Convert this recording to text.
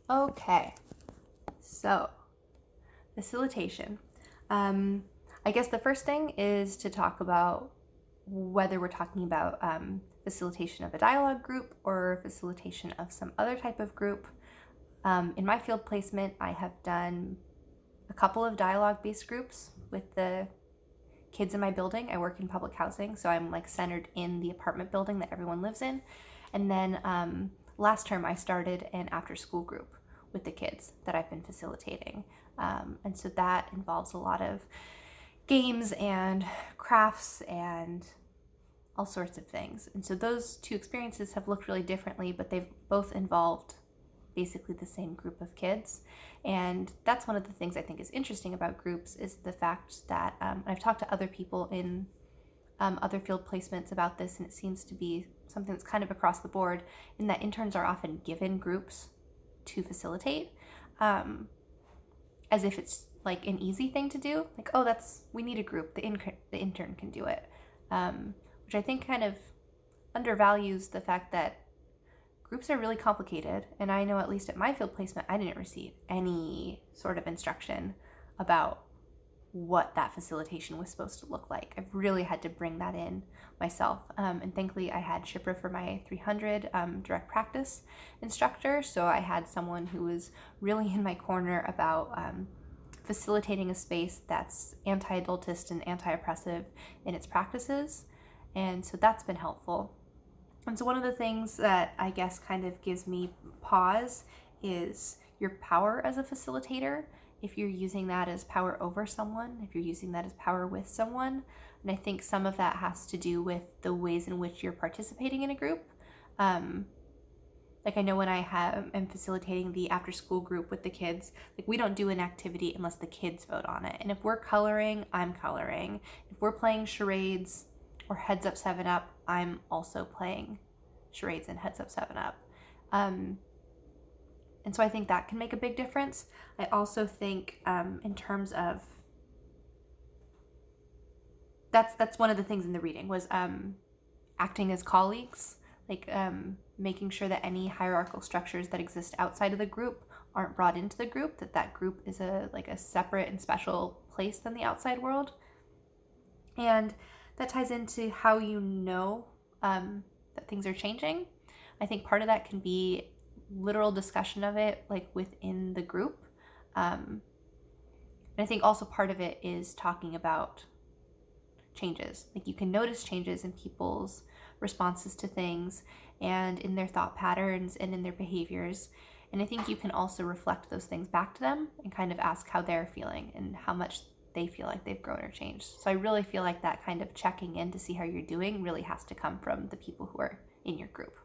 Okay, so facilitation. I guess the first thing is to talk about whether we're talking about facilitation of a dialogue group or facilitation of some other type of group. In my field placement, I have done a couple of dialogue-based groups with the kids in my building. I work in public housing, so I'm like centered in the apartment building that everyone lives in. And then last term, I started an after-school group with the kids that I've been facilitating. And so that involves a lot of games and crafts and all sorts of things. And so those two experiences have looked really differently, but they've both involved basically the same group of kids. And that's one of the things I think is interesting about groups, is the fact that I've talked to other people in other field placements about this, and it seems to be something that's kind of across the board, in that interns are often given groups to facilitate, as if it's like an easy thing to do. Like, oh, we need a group, the intern can do it, which I think kind of undervalues the fact that groups are really complicated. And I know, at least at my field placement, I didn't receive any sort of instruction about what that facilitation was supposed to look like. I've really had to bring that in myself. And thankfully I had Shipra for my 300 direct practice instructor. So I had someone who was really in my corner about facilitating a space that's anti-adultist and anti-oppressive in its practices. And so that's been helpful. And so one of the things that I guess kind of gives me pause is your power as a facilitator. If you're using that as power over someone, if you're using that as power with someone. And I think some of that has to do with the ways in which you're participating in a group. Like, I know when am facilitating the after school group with the kids, like, we don't do an activity unless the kids vote on it. And if we're coloring, I'm coloring. If we're playing charades or Heads Up 7-Up, I'm also playing charades and Heads Up 7-Up. And so I think that can make a big difference. I also think in terms of, that's one of the things in the reading was acting as colleagues, like making sure that any hierarchical structures that exist outside of the group aren't brought into the group, that group is a separate and special place than the outside world. And that ties into how you know that things are changing. I think part of that can be literal discussion of it, like within the group. And I think also part of it is talking about changes. Like, you can notice changes in people's responses to things and in their thought patterns and in their behaviors. And I think you can also reflect those things back to them and kind of ask how they're feeling and how much they feel like they've grown or changed. So I really feel like that kind of checking in to see how you're doing really has to come from the people who are in your group.